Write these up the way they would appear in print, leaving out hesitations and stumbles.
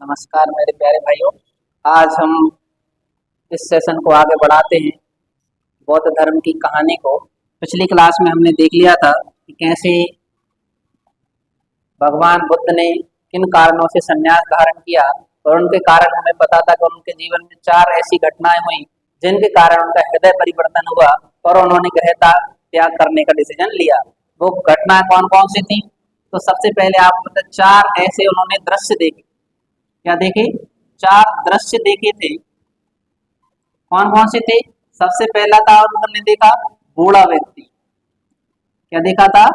नमस्कार मेरे प्यारे भाइयों। आज हम इस सेशन को आगे बढ़ाते हैं बौद्ध धर्म की कहानी को। पिछली क्लास में हमने देख लिया था कि कैसे भगवान बुद्ध ने किन कारणों से संन्यास धारण किया और उनके कारण हमें पता था कि उनके जीवन में 4 ऐसी घटनाएं हुई जिनके कारण उनका हृदय परिवर्तन हुआ और उन्होंने गृह त्याग करने का डिसीजन लिया। वो घटनाएं कौन कौन सी थी? तो सबसे पहले आपको पता 4 ऐसे उन्होंने दृश्य देखे। क्या देखे? 4 दृश्य देखे थे। कौन कौन से थे? सबसे पहला था उन्होंने देखा बूढ़ा व्यक्ति। क्या देखा था?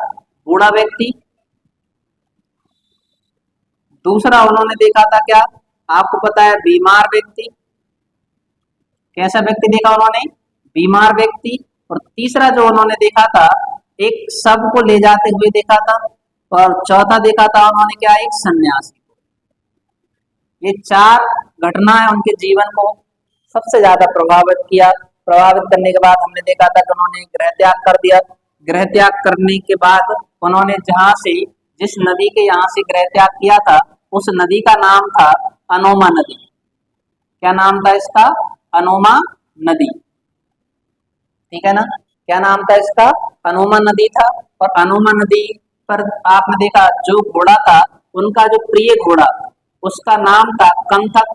बूढ़ा व्यक्ति। दूसरा उन्होंने देखा था क्या? आपको पता है बीमार व्यक्ति। कैसा व्यक्ति देखा उन्होंने? बीमार व्यक्ति। और तीसरा जो उन्होंने देखा था एक शव को ले जाते हुए देखा था। और चौथा देखा था उन्होंने क्या? एक सन्यासी। ये 4 घटनाएं उनके जीवन को सबसे ज्यादा प्रभावित किया। प्रभावित करने के बाद हमने देखा था कि उन्होंने गृह त्याग कर दिया। गृह त्याग करने के बाद उन्होंने जहां से जिस नदी के यहाँ से गृह त्याग किया था उस नदी का नाम था अनोमा नदी। क्या नाम था इसका? अनोमा नदी। ठीक है ना? क्या नाम था इसका? अनोमा नदी था। और अनोमा नदी पर आपने देखा जो घोड़ा था उनका जो प्रिय घोड़ा उसका नाम था कंथक।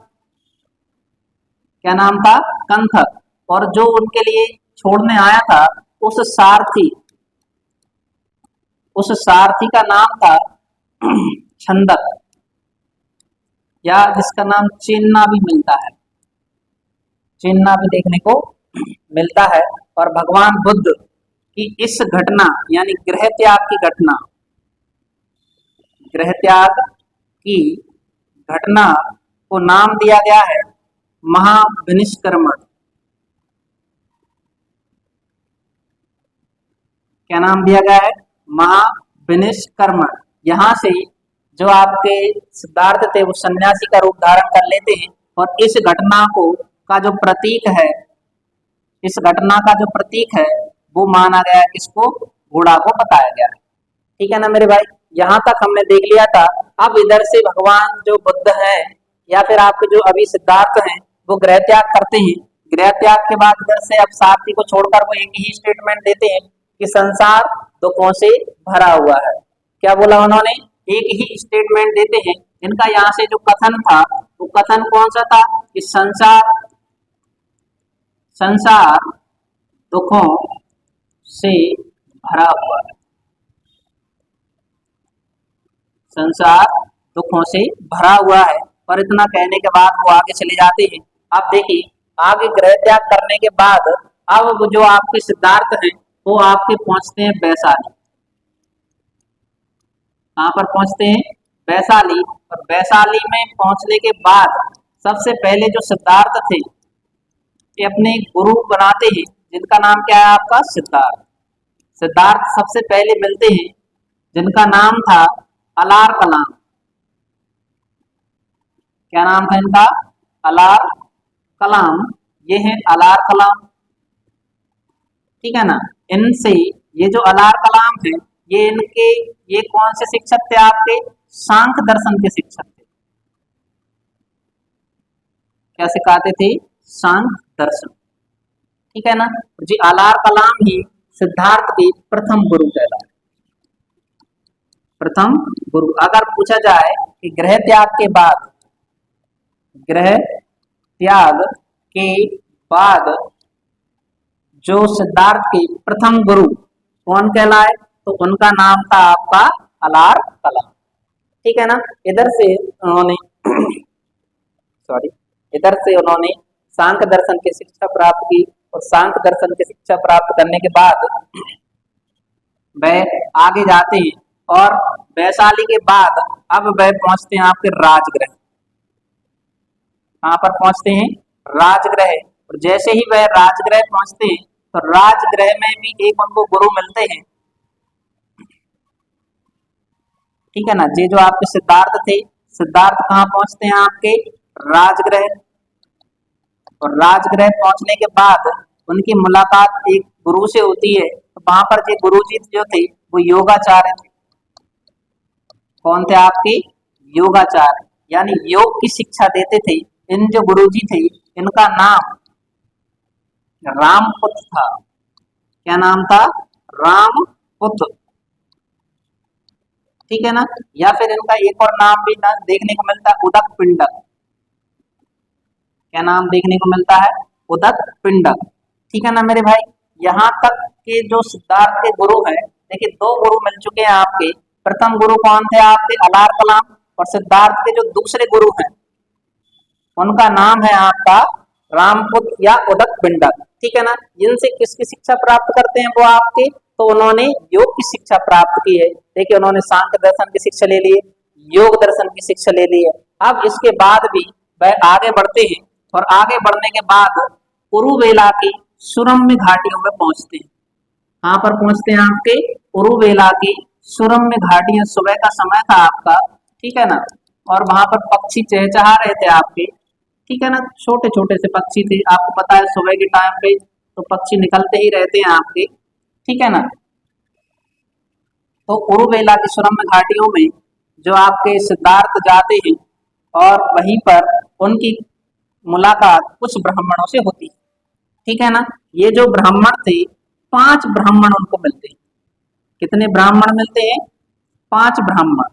क्या नाम था? कंथक। और जो उनके लिए छोड़ने आया था उस सारथी का नाम था छंदक, या जिसका नाम चिन्ना भी मिलता है। चिन्ना भी देखने को मिलता है। और भगवान बुद्ध की इस घटना यानी गृह त्याग की घटना को नाम दिया गया है महाविनिष्क्रमण। क्या नाम दिया गया है? महाविनिष्क्रमण। यहाँ से जो आपके सिद्धार्थ थे वो सन्यासी का रूप धारण कर लेते हैं और इस घटना का जो प्रतीक है वो माना गया है। किसको? घोड़ा को बताया गया है। ठीक है ना मेरे भाई? यहाँ तक हमने देख लिया था। अब इधर से भगवान जो बुद्ध है या फिर आपके जो अभी सिद्धार्थ हैं वो गृह त्याग करते हैं। गृह त्याग के बाद इधर से अब सारथी को छोड़कर वो एक ही स्टेटमेंट देते हैं कि संसार दुखों से भरा हुआ है। क्या बोला उन्होंने? एक ही स्टेटमेंट देते हैं। इनका यहाँ से जो कथन था वो कथन कौन सा था? कि संसार दुखों से भरा हुआ है। संसार दुखों से भरा हुआ है। और इतना कहने के बाद वो आगे चले जाते हैं। अब देखिए आगे गृह त्याग करने के बाद अब जो आपके सिद्धार्थ हैं वो आपके पहुंचते हैं वैशाली। कहां पर पहुंचते हैं? वैशाली। और वैशाली में पहुंचने के बाद सबसे पहले जो सिद्धार्थ थे ये अपने गुरु बनाते हैं जिनका नाम क्या है आपका? सिद्धार्थ। सिद्धार्थ सबसे पहले मिलते हैं जिनका नाम था अलार कलाम। क्या नाम था इनका? अलार कलाम। ये है अलार कलाम। ठीक है ना? इनसे ये जो अलार कलाम है ये कौन से शिक्षक थे आपके? सांख्य दर्शन के शिक्षक थे। क्या सिखाते थे? सांख्य दर्शन। ठीक है ना? जी अलार कलाम ही सिद्धार्थ के प्रथम गुरु कहलाए। प्रथम गुरु। अगर पूछा जाए कि गृह त्याग के बाद जो सिद्धार्थ के प्रथम गुरु कौन कहलाए तो उनका नाम था आपका अलार कलाम। ठीक है ना? इधर से उन्होंने सांख्य दर्शन की शिक्षा प्राप्त की। और सांख्य दर्शन की शिक्षा प्राप्त करने के बाद वह आगे जाते हैं और वैशाली के बाद अब वह पहुंचते हैं आपके राजगृह। कहां पर पहुंचते हैं? राजगृह। और जैसे ही वह राजगृह पहुंचते हैं तो राजगृह में भी एक उनको गुरु मिलते हैं। ठीक है ना? ये जो आपके सिद्धार्थ थे, सिद्धार्थ कहाँ पहुंचते हैं? आपके राजगृह। और राजगृह पहुंचने के बाद उनकी मुलाकात एक गुरु से होती है। तो वहां पर जो गुरुजी जो थे वो योगाचार्य थे। कौन थे आपके? योगाचार्य यानी योग की शिक्षा देते थे। इन जो गुरुजी थे इनका नाम रामपुत्र था। क्या नाम था? रामपुत्र। ठीक है ना। या फिर इनका एक और नाम भी ना देखने को मिलता है, उदक पिंडक। क्या नाम देखने को मिलता है? उदक पिंडक। ठीक है ना मेरे भाई। यहाँ तक के जो सिद्धार्थ के गुरु हैं, देखिए दो गुरु मिल चुके हैं आपके। प्रथम गुरु कौन थे आपके? अलार कलाम। और सिद्धार्थ के जो दूसरे गुरु हैं उनका नाम है आपका रामपुत्र या उदक पिंडक। ठीक है ना। जिनसे किसकी शिक्षा प्राप्त करते हैं वो आपके? तो उन्होंने योग की शिक्षा प्राप्त की है। देखिए उन्होंने सांख्य दर्शन की शिक्षा ले ली है, योग दर्शन की शिक्षा ले ली है। अब इसके बाद भी वह आगे बढ़ते हैं और आगे बढ़ने के बाद उरुवेला की सुरम्य घाटियों में पहुंचते हैं। कहाँ पर पहुंचते हैं आपके? उरुवेला की सुरम्य घाटियां। सुबह का समय था आपका। ठीक है ना। और वहां पर पक्षी चहचहा रहे थे आपके। ठीक है ना। छोटे छोटे से पक्षी थे। आपको पता है सुबह के टाइम पे तो पक्षी निकलते ही रहते हैं आपके। ठीक है ना। तो उरुवेला की सुरम्य घाटियों में जो आपके सिद्धार्थ जाते हैं और वहीं पर उनकी मुलाकात कुछ ब्राह्मणों से होती है। ठीक है ना। ये जो ब्राह्मण थे 5 ब्राह्मण उनको मिलते हैं। कितने ब्राह्मण मिलते हैं? 5 ब्राह्मण।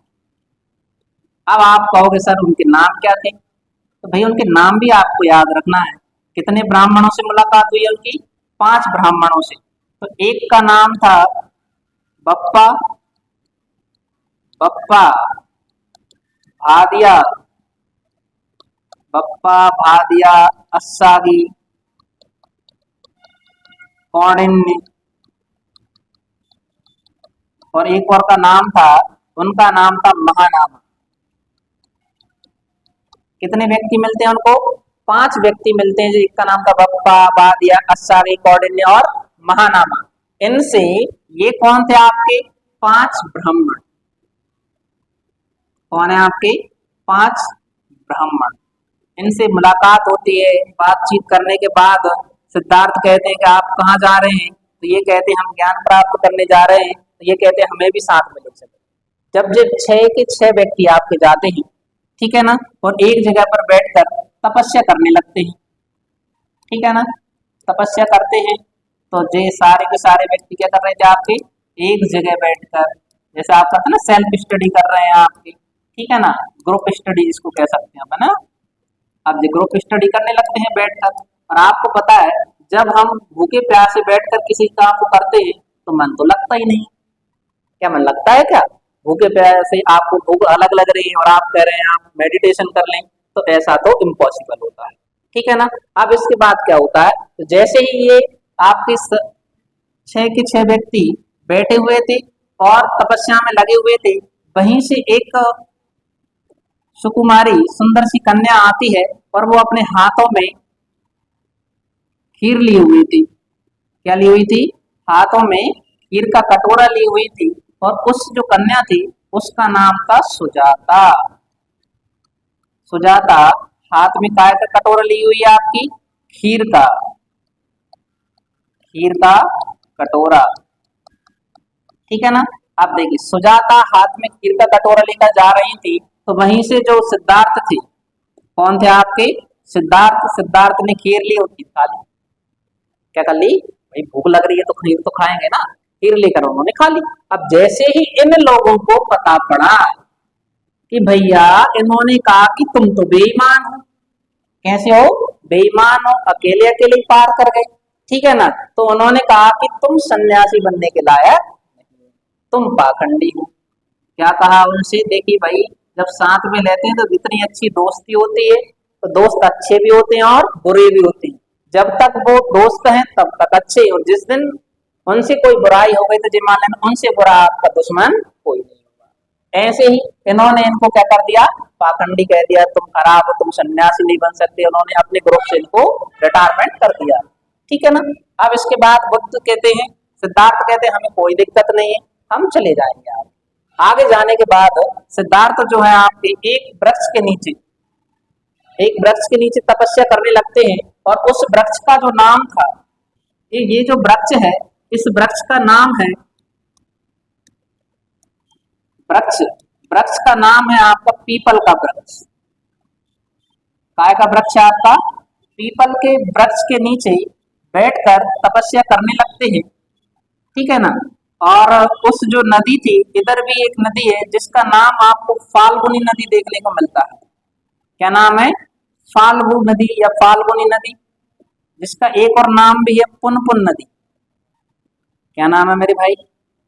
अब आप कहोगे सर उनके नाम क्या थे? तो भाई उनके नाम भी आपको याद रखना है। कितने ब्राह्मणों से मुलाकात हुई उनकी? 5 ब्राह्मणों से। तो एक का नाम था बप्पा, बप्पा भादिया, बप्पा भादिया, अस्सागी, कौंडिन्य। और एक और का नाम था, उनका नाम था महानामा। कितने व्यक्ति मिलते हैं उनको? 5 व्यक्ति मिलते हैं। एक का नाम था बप्पा, बादिया, अस्सागी, कौंडिन्य और महानामा। इनसे ये कौन थे आपके? 5 ब्राह्मण। कौन है आपके? 5 ब्राह्मण। इनसे मुलाकात होती है। बातचीत करने के बाद सिद्धार्थ कहते हैं कि आप कहाँ जा रहे हैं? तो ये कहते हैं हम ज्ञान प्राप्त करने जा रहे हैं। तो ये कहते हैं हमें भी साथ में ले चलो। जब जब 6 के 6 व्यक्ति आपके जाते हैं, ठीक है ना, और एक जगह पर बैठकर तपस्या करने लगते हैं। ठीक है ना। तपस्या करते हैं तो ये सारे के सारे व्यक्ति क्या कर रहे थे आपके? एक जगह बैठकर, जैसे आप कहते हैं ना सेल्फ स्टडी कर रहे हैं आपके। ठीक है ना। ग्रुप स्टडी इसको कह सकते हैं अपन। अब ये ग्रुप स्टडी करने लगते हैं बैठकर। और आपको पता है जब हम भूखे प्यासे बैठकर किसी काम को करते हैं तो मन तो लगता ही नहीं। क्या मन लगता है क्या? भूखे प्यासे आपको भूख अलग लग रही है और आप कह रहे हैं आप मेडिटेशन कर लें, तो ऐसा तो इम्पॉसिबल होता है। ठीक है ना। अब इसके बाद क्या होता है? तो जैसे ही ये आपके 6 के 6 व्यक्ति बैठे हुए थे और तपस्या में लगे हुए थे, वहीं से एक सुकुमारी सुंदर सी कन्या आती है और वो अपने हाथों में खीर ली हुई थी। क्या ली हुई थी? हाथों में खीर का कटोरा ली हुई थी। और उस जो कन्या थी उसका नाम था सुजाता। सुजाता हाथ में काय का कटोरा ली हुई है आपकी? खीर का, खीर का कटोरा। ठीक है ना। अब देखिए सुजाता हाथ में खीर का कटोरा लेकर जा रही थी तो वहीं से जो सिद्धार्थ थे, कौन थे आपके? सिद्धार्थ। सिद्धार्थ ने खीर ली और खीर खा ली। क्या कर ली? भाई भूख लग रही है तो खीर तो खाएंगे ना। खीर लेकर उन्होंने खा ली। अब जैसे ही इन लोगों को पता पड़ा कि भैया इन्होंने कहा कि तुम तो बेईमान हो। कैसे हो? बेईमान हो, अकेले अकेले ही पार कर गए। ठीक है ना। तो उन्होंने कहा कि तुम सन्यासी बनने के लायक नहीं, तुम पाखंडी हो। क्या कहा उनसे? देखिए भाई जब साथ में रहते हैं तो जितनी अच्छी दोस्ती होती है तो दोस्त अच्छे भी होते हैं और बुरे भी होते हैं। जब तक वो दोस्त हैं तब तक अच्छे, और जिस दिन उनसे कोई बुराई हो गई तो जी मान लेना उनसे बुरा आपका दुश्मन कोई नहीं होगा। ऐसे ही इन्होंने इनको क्या कर दिया? पाखंडी कह दिया, तुम खराब हो, तुम सन्यासी नहीं बन सकते। उन्होंने अपने ग्रुप से इनको रिटायरमेंट कर दिया। ठीक है ना। अब इसके बाद बुद्ध कहते हैं, सिद्धार्थ कहते हैं हमें कोई दिक्कत नहीं है, हम चले जाएंगे। आप आगे जाने के बाद सिद्धार्थ जो है आपके एक वृक्ष के नीचे, एक वृक्ष के नीचे तपस्या करने लगते हैं। और उस वृक्ष का जो नाम था, ये जो वृक्ष है इस वृक्ष का नाम है वृक्ष, वृक्ष का नाम है आपका पीपल का वृक्ष। काय का वृक्ष है आपका? पीपल के वृक्ष के नीचे बैठकर तपस्या करने लगते हैं, ठीक है ना। और उस जो नदी थी, इधर भी एक नदी है जिसका नाम आपको फाल्गुनी नदी देखने को मिलता है। क्या नाम है? फाल्गु नदी या फाल्गुनी नदी, जिसका एक और नाम भी है पुनपुन नदी। क्या नाम है मेरे भाई?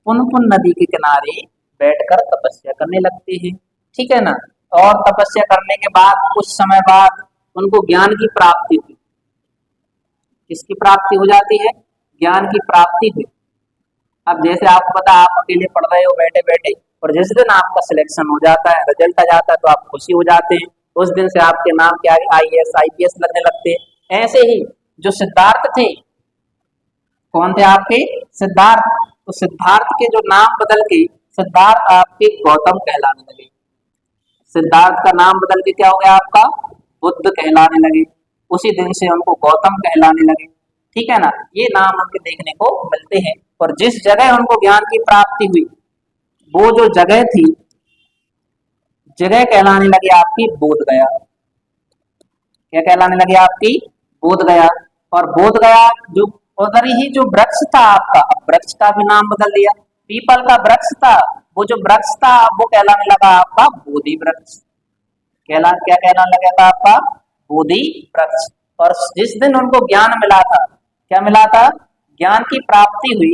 पुनपुन नदी के किनारे बैठकर तपस्या करने लगते हैं, ठीक है ना। और तपस्या करने के बाद कुछ समय बाद उनको ज्ञान की प्राप्ति हुई। किसकी प्राप्ति हो जाती है? ज्ञान की प्राप्ति हुई। अब जैसे आपको पता, आप अकेले पढ़ रहे हो बैठे बैठे, और जिस दिन आपका सिलेक्शन हो जाता है, रिजल्ट आ जाता है, तो आप खुशी हो जाते हैं। उस दिन से आपके नाम क्या IAS IPS लगने लगते हैं। ऐसे ही जो सिद्धार्थ थे, कौन थे आपके? सिद्धार्थ। तो सिद्धार्थ के जो नाम बदल के सिद्धार्थ आपके गौतम कहलाने लगे। सिद्धार्थ का नाम बदल के क्या हो गया आपका? बुद्ध कहलाने लगे। उसी दिन से उनको गौतम कहलाने लगे, ठीक है ना। ये नाम उनके देखने को मिलते हैं। और जिस जगह उनको ज्ञान की प्राप्ति हुई, वो जो जगह थी, जगह कहलाने लगी आपकी बोध गया। क्या कहलाने लगी आपकी? बोध गया। और बोध गया जो उधर ही जो वृक्ष था आपका, अब वृक्ष का भी नाम बदल दिया। पीपल का वृक्ष था, वो जो वृक्ष था वो कहलाने लगा आपका बोधि वृक्ष। क्या कहलाने लगा था आपका? बोधि वृक्ष। और जिस दिन उनको ज्ञान मिला था, क्या मिला था? ज्ञान की प्राप्ति हुई,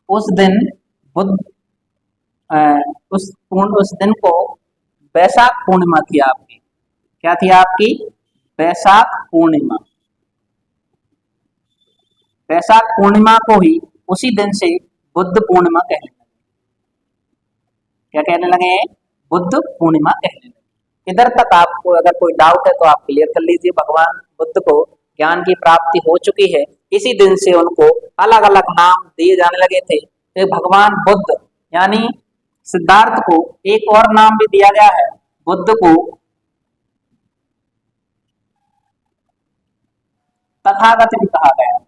उस दिन बुद्ध उस दिन को वैशाख पूर्णिमा थी आपकी। क्या थी आपकी? वैशाख पूर्णिमा। वैशाख पूर्णिमा को ही उसी दिन से बुद्ध पूर्णिमा कहने लगे। क्या कहने लगे? बुद्ध पूर्णिमा कहने लगे। इधर तक आपको अगर कोई डाउट है तो आप क्लियर कर लीजिए। भगवान बुद्ध को ज्ञान की प्राप्ति हो चुकी है, इसी दिन से उनको अलग अलग नाम दिए जाने लगे थे। तो भगवान बुद्ध यानी सिद्धार्थ को एक और नाम भी दिया गया है। बुद्ध को तथागत भी कहा गया है।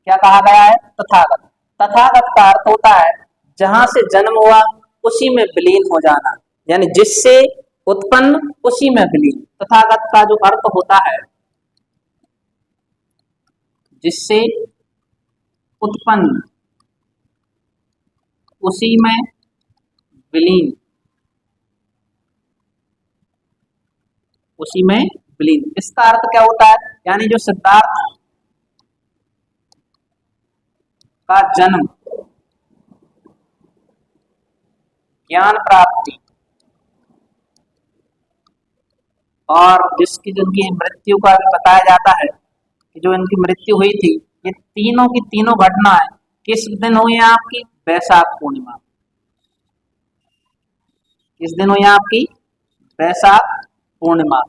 क्या कहा गया है? तथागत। तथागत का अर्थ होता है जहां से जन्म हुआ उसी में विलीन हो जाना, यानी जिससे उत्पन्न उसी में विलीन। तथागत का जो अर्थ होता है, जिससे उत्पन्न उसी में विलीन, उसी में विलीन। इसका अर्थ क्या होता है? यानी जो सिद्धार्थ का जन्म, ज्ञान प्राप्ति और जिनकी मृत्यु का भी बताया जाता है कि जो इनकी मृत्यु हुई थी, ये तीनों की तीनों घटनाएं किस दिन हुई है आपकी? वैशाख पूर्णिमा। किस दिन हुई आपकी? वैशाख पूर्णिमा,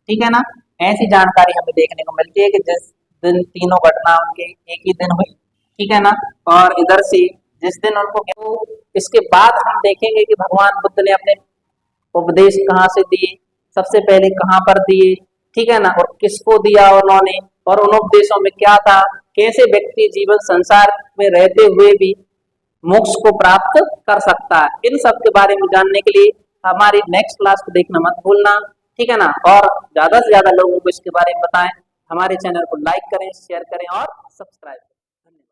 ठीक है ना। ऐसी जानकारी हमें देखने को मिलती है कि जिस दिन तीनों घटना उनके एक ही दिन हुई, ठीक है ना। और इधर से जिस दिन उनको, इसके बाद हम देखेंगे कि भगवान बुद्ध ने अपने उपदेश कहाँ से दिए, सबसे पहले कहाँ पर दिए, ठीक है ना, और किसको दिया उन्होंने, और उन उपदेशों में क्या था, कैसे व्यक्ति जीवन संसार में रहते हुए भी मोक्ष को प्राप्त कर सकता है। इन सब के बारे में जानने के लिए हमारी नेक्स्ट क्लास को देखना मत भूलना, ठीक है ना। और ज्यादा से ज्यादा लोगों को इसके बारे में बताएं। हमारे चैनल को लाइक करें, शेयर करें और सब्सक्राइब करें।